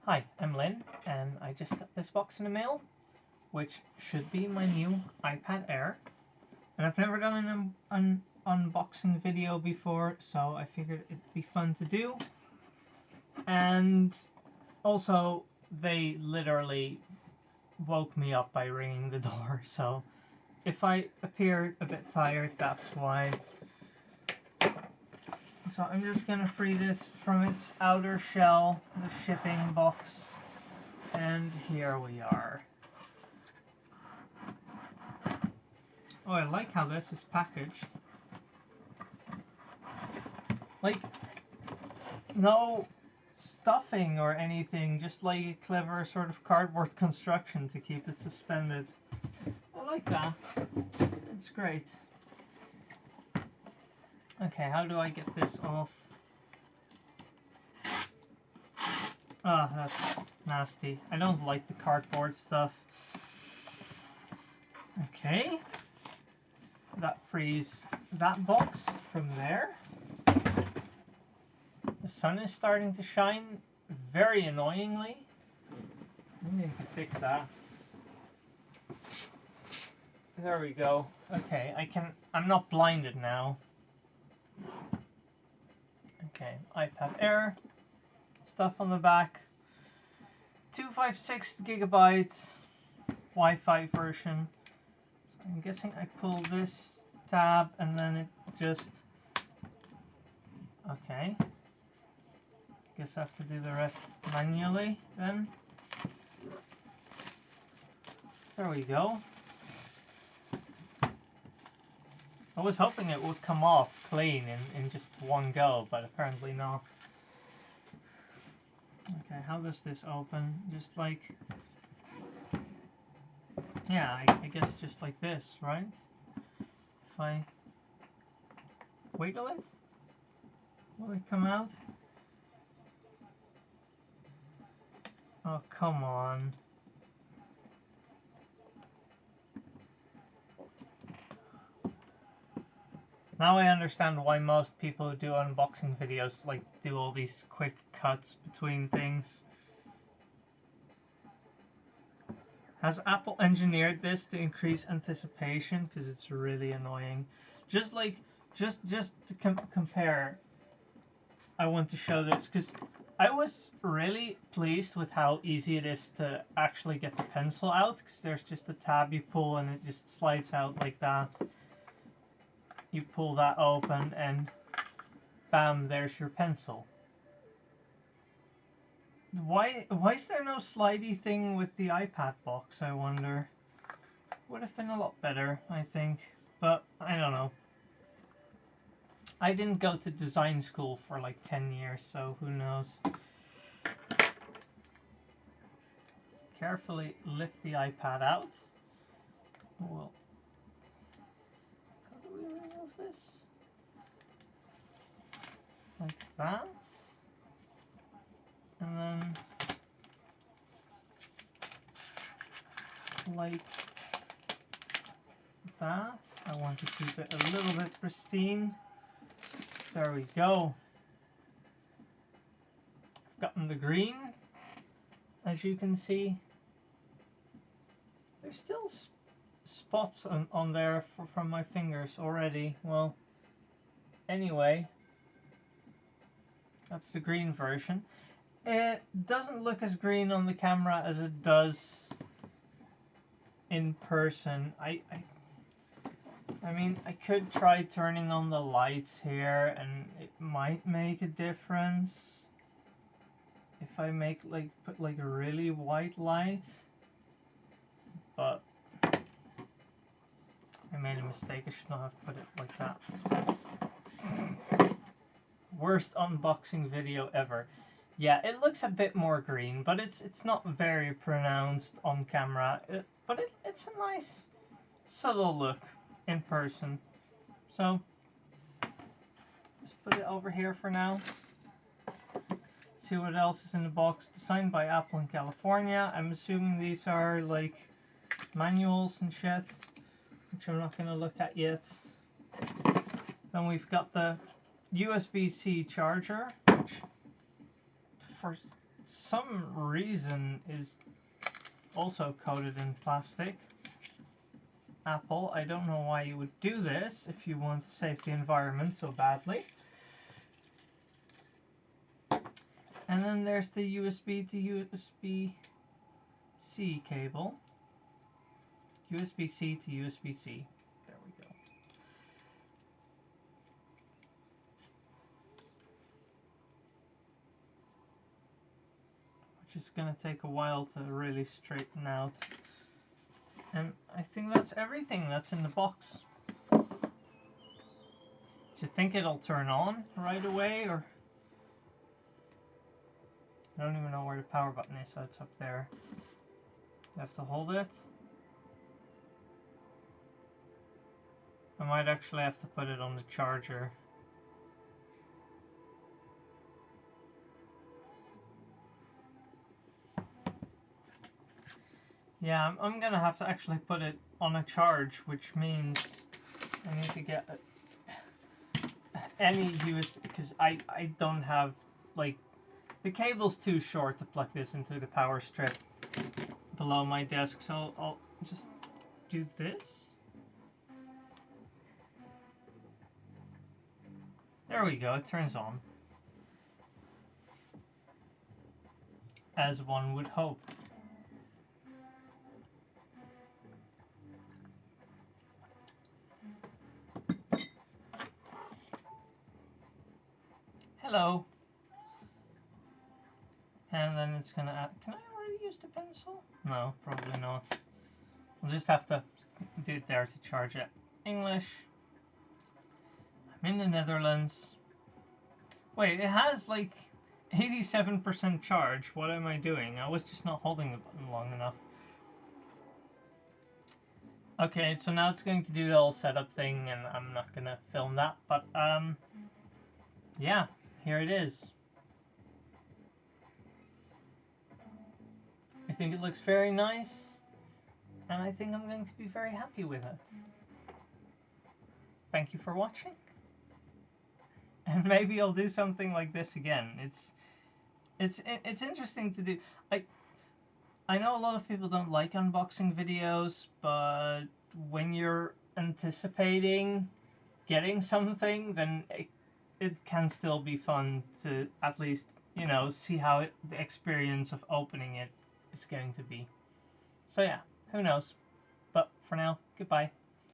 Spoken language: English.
Hi, I'm Lynn, and I just got this box in the mail, which should be my new iPad Air. And I've never done an unboxing video before, so I figured it'd be fun to do. And also, they literally woke me up by ringing the door, so if I appear a bit tired, that's why. So I'm just gonna free this from its outer shell, the shipping box, and here we are. Oh, I like how this is packaged. Like, no stuffing or anything, just like a clever sort of cardboard construction to keep it suspended. I like that. It's great. Okay, how do I get this off? Ah, that's nasty. I don't like the cardboard stuff. Okay. That frees that box from there. The sun is starting to shine very annoyingly. Maybe I can fix that. There we go. Okay, I'm not blinded now. Okay, iPad Air. Stuff on the back. 256 gigabytes Wi-Fi version. So I'm guessing I pull this tab and then it just... Okay. Guess I have to do the rest manually then. There we go. I was hoping it would come off clean in just one go, but apparently not. Okay, how does this open? Just like... Yeah, I guess just like this, right? If I wiggle it, will it come out? Oh, come on. Now I understand why most people who do unboxing videos like do all these quick cuts between things. Has Apple engineered this to increase anticipation? Because it's really annoying. Just to compare, I want to show this because I was really pleased with how easy it is to actually get the pencil out. Because there's just a tab you pull and it just slides out like that. You pull that open and bam, there's your pencil. Why is there no slidey thing with the iPad box, I wonder? Would have been a lot better, I think. But, I don't know. I didn't go to design school for like 10 years, so who knows. Carefully lift the iPad out. Well, how do we remove this? Like that. And then like that. I want to keep it a little bit pristine. There we go. I've gotten the green, as you can see. There's still spots on there from my fingers already. Well, anyway, that's the green version. It doesn't look as green on the camera as it does in person. I mean, I could try turning on the lights here and it might make a difference. If I make put like a really white light. But I made a mistake, I should not have put it like that. Worst unboxing video ever. Yeah, it looks a bit more green, but it's not very pronounced on camera. But it's a nice, subtle look in person. So, let's put it over here for now. See what else is in the box. Designed by Apple in California. I'm assuming these are like manuals and shit, which I'm not going to look at yet. Then we've got the USB-C charger, which for some reason is also coated in plastic. Apple, I don't know why you would do this if you want to save the environment so badly. And then there's the USB to USB-C cable. USB-C to USB-C. There we go. Which is going to take a while to really straighten out. And I think that's everything that's in the box. Do you think it'll turn on right away, or? I don't even know where the power button is, so it's up there. You have to hold it. I might actually have to put it on the charger. Yeah, I'm gonna have to actually put it on a charge, which means I need to get any USB, because I don't have, like, the cable's too short to plug this into the power strip below my desk, so I'll just do this. There we go, it turns on. As one would hope. Hello. And then it's gonna add, can I already use the pencil? No, probably not. We'll just have to do it there to charge it. English. I'm in the Netherlands. Wait, it has like 87% charge. What am I doing? I was just not holding the button long enough. Okay, so now it's going to do the whole setup thing, and I'm not gonna film that, but yeah, here it is. I think it looks very nice, and I think I'm going to be very happy with it. Thank you for watching, and maybe I'll do something like this again. It's interesting to do. I know a lot of people don't like unboxing videos, but when you're anticipating getting something, then it can still be fun to at least, you know, see how the experience of opening it is going to be. So yeah, who knows? But for now, goodbye.